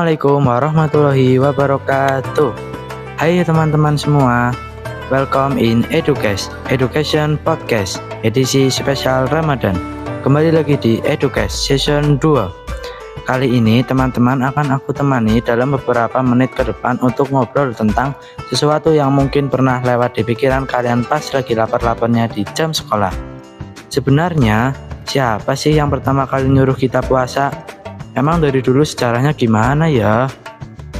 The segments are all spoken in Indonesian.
Assalamualaikum warahmatullahi wabarakatuh. Hai teman-teman semua, welcome in Education Podcast edisi spesial Ramadan. Kembali lagi di Educast Season 2. Kali ini teman-teman akan aku temani dalam beberapa menit ke depan untuk ngobrol tentang sesuatu yang mungkin pernah lewat di pikiran kalian pas lagi lapar-laparnya di jam sekolah. Sebenarnya siapa sih yang pertama kali nyuruh kita puasa? Emang dari dulu sejarahnya gimana ya?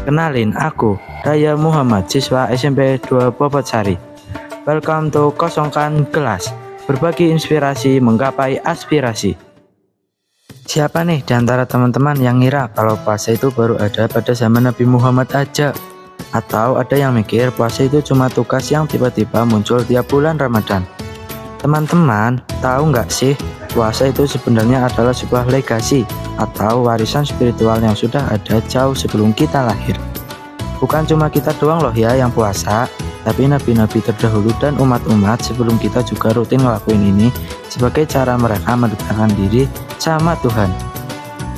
Kenalin, aku Raya Muhammad, siswa SMP 2 Bobotsari. Welcome to Kosongkan Kelas, berbagi inspirasi menggapai aspirasi. Siapa nih di antara teman-teman yang ngira kalau puasa itu baru ada pada zaman Nabi Muhammad aja? Atau ada yang mikir puasa itu cuma tugas yang tiba-tiba muncul tiap bulan Ramadan? Teman-teman, tahu nggak sih, puasa itu sebenarnya adalah sebuah legasi atau warisan spiritual yang sudah ada jauh sebelum kita lahir. Bukan cuma kita doang loh ya yang puasa, tapi nabi-nabi terdahulu dan umat-umat sebelum kita juga rutin ngelakuin ini sebagai cara mereka mendekatkan diri sama Tuhan.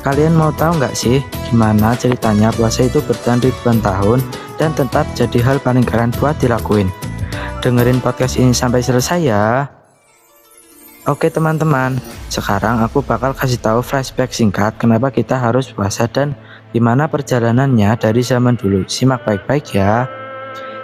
Kalian mau tahu nggak sih gimana ceritanya puasa itu bertahan ribuan tahun dan tetap jadi hal paling keren buat dilakuin? Dengerin podcast ini sampai selesai ya. Oke teman-teman, sekarang aku bakal kasih tahu flashback singkat kenapa kita harus puasa dan gimana perjalanannya dari zaman dulu. Simak baik-baik ya.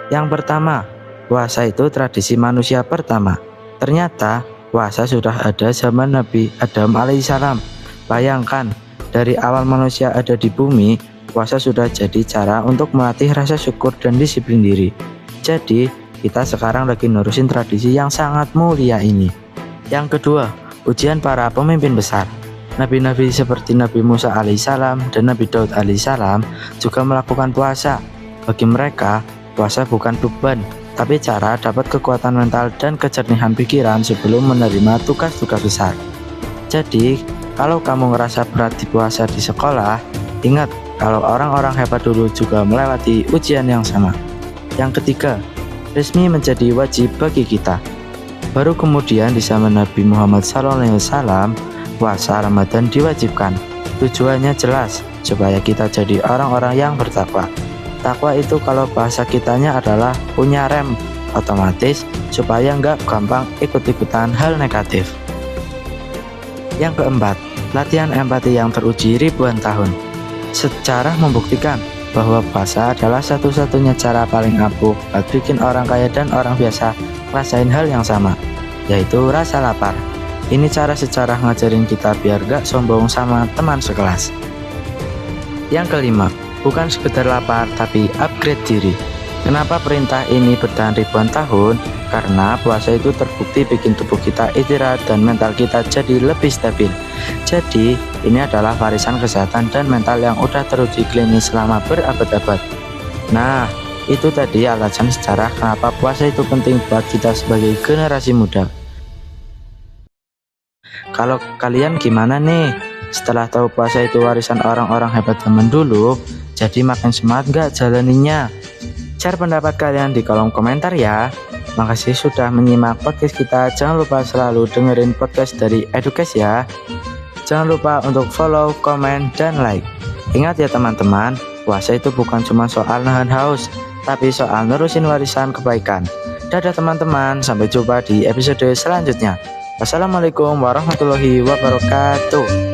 Yang pertama, puasa itu tradisi manusia pertama. Ternyata puasa sudah ada zaman Nabi Adam alaihissalam. Bayangkan, dari awal manusia ada di bumi, puasa sudah jadi cara untuk melatih rasa syukur dan disiplin diri. Jadi, kita sekarang lagi nerusin tradisi yang sangat mulia ini. Yang kedua, ujian para pemimpin besar. Nabi-nabi seperti Nabi Musa alaihissalam dan Nabi Daud alaihissalam juga melakukan puasa. Bagi mereka, puasa bukan beban, tapi cara dapat kekuatan mental dan kejernihan pikiran sebelum menerima tugas-tugas besar. Jadi, kalau kamu ngerasa berat di puasa di sekolah, ingat kalau orang-orang hebat dulu juga melewati ujian yang sama. Yang ketiga, resmi menjadi wajib bagi kita. Baru kemudian di zaman Nabi Muhammad SAW, puasa Ramadan diwajibkan. Tujuannya jelas, supaya kita jadi orang-orang yang bertakwa. Takwa itu kalau bahasa kitanya adalah punya rem otomatis supaya nggak gampang ikut-ikutan hal negatif. Yang keempat, latihan empati yang teruji ribuan tahun. Sejarah membuktikan bahwa puasa adalah satu-satunya cara paling ampuh buat bikin orang kaya dan orang biasa rasain hal yang sama, yaitu rasa lapar. Ini cara sejarah ngajarin kita biar gak sombong sama teman sekelas. Yang kelima, bukan sekedar lapar tapi upgrade diri. Kenapa perintah ini bertahan ribuan tahun? Karena puasa itu terbukti bikin tubuh kita istirahat dan mental kita jadi lebih stabil. Jadi, ini adalah warisan kesehatan dan mental yang udah teruji klinis selama berabad-abad. Nah, itu tadi alasan sejarah kenapa puasa itu penting buat kita sebagai generasi muda. Kalau kalian gimana nih? Setelah tahu puasa itu warisan orang-orang hebat zaman dulu, jadi makin semangat gak jalaninnya? Share pendapat kalian di kolom komentar ya. Makasih sudah menyimak podcast kita. Jangan lupa selalu dengerin podcast dari Educast ya. Jangan lupa untuk follow, komen, dan like. Ingat ya teman-teman, puasa itu bukan cuma soal nahan haus, tapi soal nerusin warisan kebaikan. Dadah teman-teman, sampai jumpa di episode selanjutnya. Wassalamualaikum warahmatullahi wabarakatuh.